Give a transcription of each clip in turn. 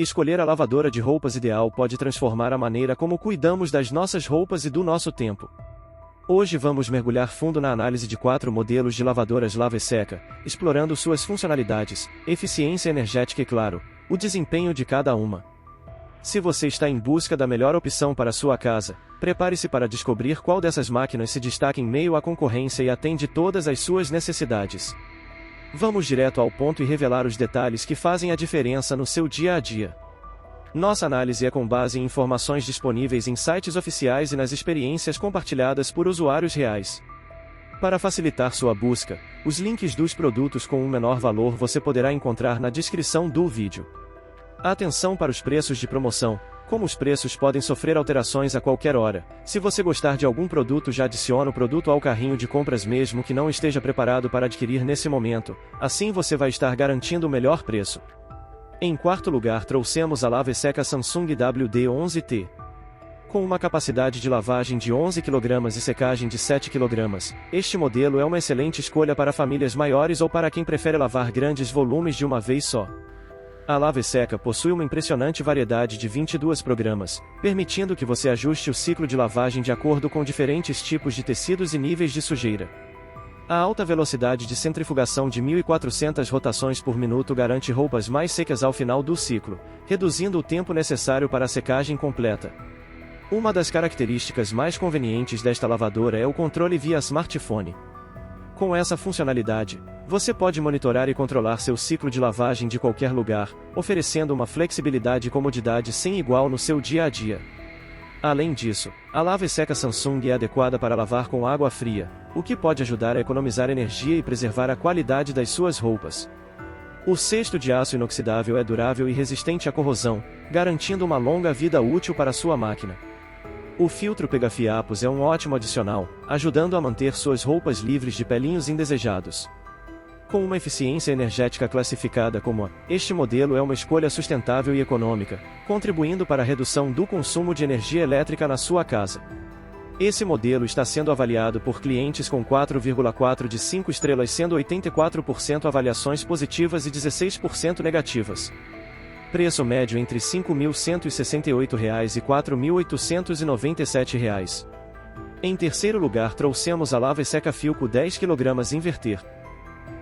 Escolher a lavadora de roupas ideal pode transformar a maneira como cuidamos das nossas roupas e do nosso tempo. Hoje vamos mergulhar fundo na análise de 4 modelos de lavadoras lava e seca, explorando suas funcionalidades, eficiência energética e, claro, o desempenho de cada uma. Se você está em busca da melhor opção para sua casa, prepare-se para descobrir qual dessas máquinas se destaca em meio à concorrência e atende todas as suas necessidades. Vamos direto ao ponto e revelar os detalhes que fazem a diferença no seu dia a dia. Nossa análise é com base em informações disponíveis em sites oficiais e nas experiências compartilhadas por usuários reais. Para facilitar sua busca, os links dos produtos com um menor valor você poderá encontrar na descrição do vídeo. Atenção para os preços de promoção. Como os preços podem sofrer alterações a qualquer hora, se você gostar de algum produto já adicione o produto ao carrinho de compras mesmo que não esteja preparado para adquirir nesse momento, assim você vai estar garantindo o melhor preço. Em quarto lugar trouxemos a lava e seca Samsung WD-11T. Com uma capacidade de lavagem de 11 kg e secagem de 7 kg, este modelo é uma excelente escolha para famílias maiores ou para quem prefere lavar grandes volumes de uma vez só. A lava e seca possui uma impressionante variedade de 22 programas, permitindo que você ajuste o ciclo de lavagem de acordo com diferentes tipos de tecidos e níveis de sujeira. A alta velocidade de centrifugação de 1.400 rotações por minuto garante roupas mais secas ao final do ciclo, reduzindo o tempo necessário para a secagem completa. Uma das características mais convenientes desta lavadora é o controle via smartphone. Com essa funcionalidade, você pode monitorar e controlar seu ciclo de lavagem de qualquer lugar, oferecendo uma flexibilidade e comodidade sem igual no seu dia a dia. Além disso, a lava e seca Samsung é adequada para lavar com água fria, o que pode ajudar a economizar energia e preservar a qualidade das suas roupas. O cesto de aço inoxidável é durável e resistente à corrosão, garantindo uma longa vida útil para sua máquina. O filtro pega-fiapos é um ótimo adicional, ajudando a manter suas roupas livres de pelinhos indesejados. Com uma eficiência energética classificada como A, este modelo é uma escolha sustentável e econômica, contribuindo para a redução do consumo de energia elétrica na sua casa. Esse modelo está sendo avaliado por clientes com 4,4 de 5 estrelas, sendo 84% avaliações positivas e 16% negativas. Preço médio entre R$ 5.168 e R$ 4.897. Em terceiro lugar trouxemos a lava e seca Philco 10 kg Inverter.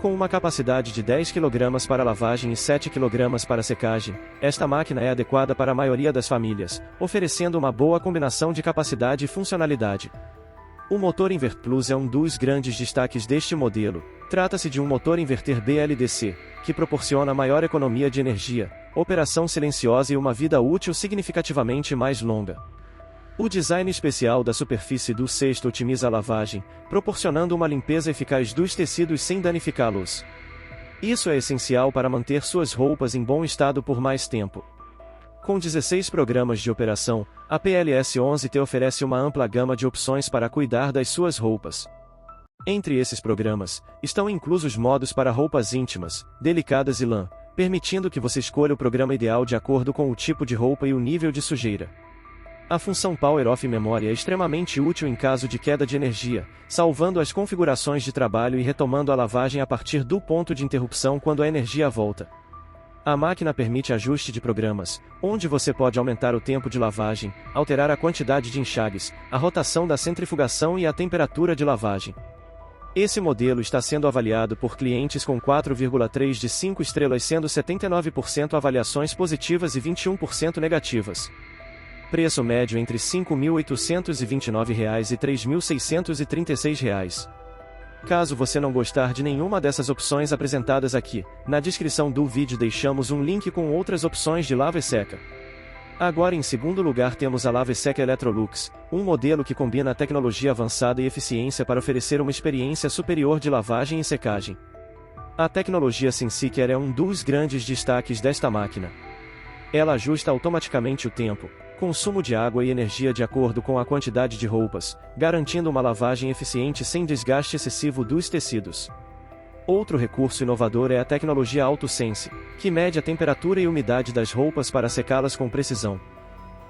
Com uma capacidade de 10 kg para lavagem e 7 kg para secagem, esta máquina é adequada para a maioria das famílias, oferecendo uma boa combinação de capacidade e funcionalidade. O motor Invert Plus é um dos grandes destaques deste modelo. Trata-se de um motor inverter BLDC, que proporciona maior economia de energia, operação silenciosa e uma vida útil significativamente mais longa. O design especial da superfície do cesto otimiza a lavagem, proporcionando uma limpeza eficaz dos tecidos sem danificá-los. Isso é essencial para manter suas roupas em bom estado por mais tempo. Com 16 programas de operação, a PLS-11T oferece uma ampla gama de opções para cuidar das suas roupas. Entre esses programas, estão inclusos modos para roupas íntimas, delicadas e lã, permitindo que você escolha o programa ideal de acordo com o tipo de roupa e o nível de sujeira. A função Power Off Memory é extremamente útil em caso de queda de energia, salvando as configurações de trabalho e retomando a lavagem a partir do ponto de interrupção quando a energia volta. A máquina permite ajuste de programas, onde você pode aumentar o tempo de lavagem, alterar a quantidade de enxagues, a rotação da centrifugação e a temperatura de lavagem. Esse modelo está sendo avaliado por clientes com 4,3 de 5 estrelas, sendo 79% avaliações positivas e 21% negativas. Preço médio entre R$ 5.829 e R$ 3.636. Caso você não gostar de nenhuma dessas opções apresentadas aqui, na descrição do vídeo deixamos um link com outras opções de lava e seca. Agora em segundo lugar temos a lava e seca Electrolux, um modelo que combina tecnologia avançada e eficiência para oferecer uma experiência superior de lavagem e secagem. A tecnologia SensiCare é um dos grandes destaques desta máquina. Ela ajusta automaticamente o tempo, consumo de água e energia de acordo com a quantidade de roupas, garantindo uma lavagem eficiente sem desgaste excessivo dos tecidos. Outro recurso inovador é a tecnologia AutoSense, que mede a temperatura e umidade das roupas para secá-las com precisão.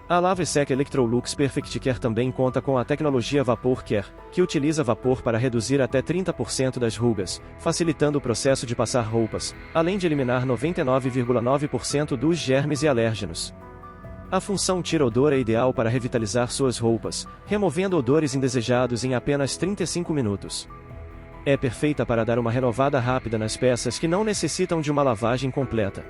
A Lava Seca Electrolux Perfect Care também conta com a tecnologia Vapor Care, que utiliza vapor para reduzir até 30% das rugas, facilitando o processo de passar roupas, além de eliminar 99,9% dos germes e alérgenos. A função tira odor é ideal para revitalizar suas roupas, removendo odores indesejados em apenas 35 minutos. É perfeita para dar uma renovada rápida nas peças que não necessitam de uma lavagem completa.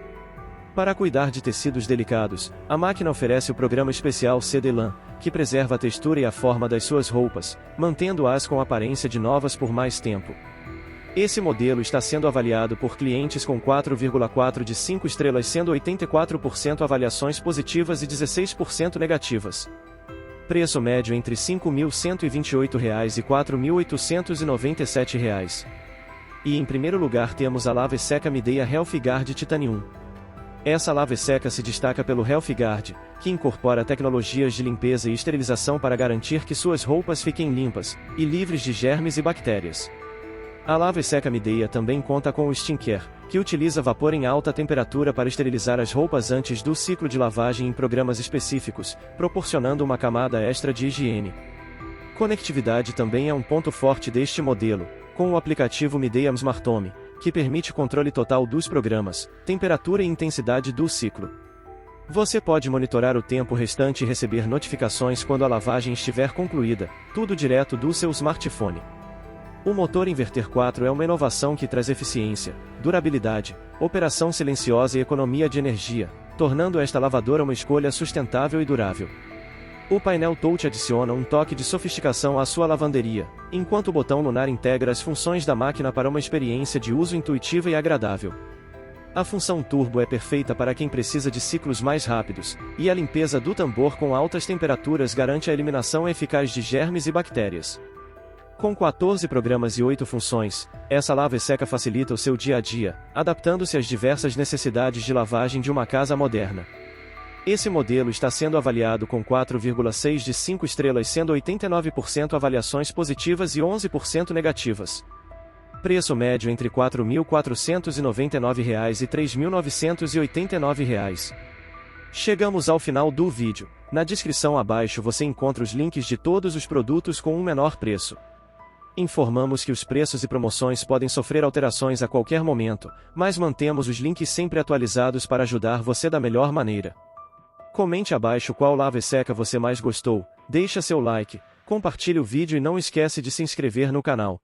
Para cuidar de tecidos delicados, a máquina oferece o programa especial CD-LAN, que preserva a textura e a forma das suas roupas, mantendo-as com aparência de novas por mais tempo. Esse modelo está sendo avaliado por clientes com 4,4 de 5 estrelas, sendo 84% avaliações positivas e 16% negativas. Preço médio entre R$ 5.128 e R$ 4.897. E em primeiro lugar temos a Lava Seca Midea Healthguard Titanium. Essa lava seca se destaca pelo Healthguard, que incorpora tecnologias de limpeza e esterilização para garantir que suas roupas fiquem limpas e livres de germes e bactérias. A lava seca Midea também conta com o Steam Care, que utiliza vapor em alta temperatura para esterilizar as roupas antes do ciclo de lavagem em programas específicos, proporcionando uma camada extra de higiene. Conectividade também é um ponto forte deste modelo, com o aplicativo Midea Smart Home, que permite controle total dos programas, temperatura e intensidade do ciclo. Você pode monitorar o tempo restante e receber notificações quando a lavagem estiver concluída, tudo direto do seu smartphone. O motor inverter 4 é uma inovação que traz eficiência, durabilidade, operação silenciosa e economia de energia, tornando esta lavadora uma escolha sustentável e durável. O painel touch adiciona um toque de sofisticação à sua lavanderia, enquanto o botão lunar integra as funções da máquina para uma experiência de uso intuitiva e agradável. A função turbo é perfeita para quem precisa de ciclos mais rápidos, e a limpeza do tambor com altas temperaturas garante a eliminação eficaz de germes e bactérias. Com 14 programas e 8 funções, essa lava seca facilita o seu dia a dia, adaptando-se às diversas necessidades de lavagem de uma casa moderna. Esse modelo está sendo avaliado com 4,6 de 5 estrelas, sendo 89% avaliações positivas e 11% negativas. Preço médio entre R$ 4.499 e R$ 3.989. Chegamos ao final do vídeo. Na descrição abaixo você encontra os links de todos os produtos com um menor preço. Informamos que os preços e promoções podem sofrer alterações a qualquer momento, mas mantemos os links sempre atualizados para ajudar você da melhor maneira. Comente abaixo qual lava seca você mais gostou, deixa seu like, compartilhe o vídeo e não esquece de se inscrever no canal.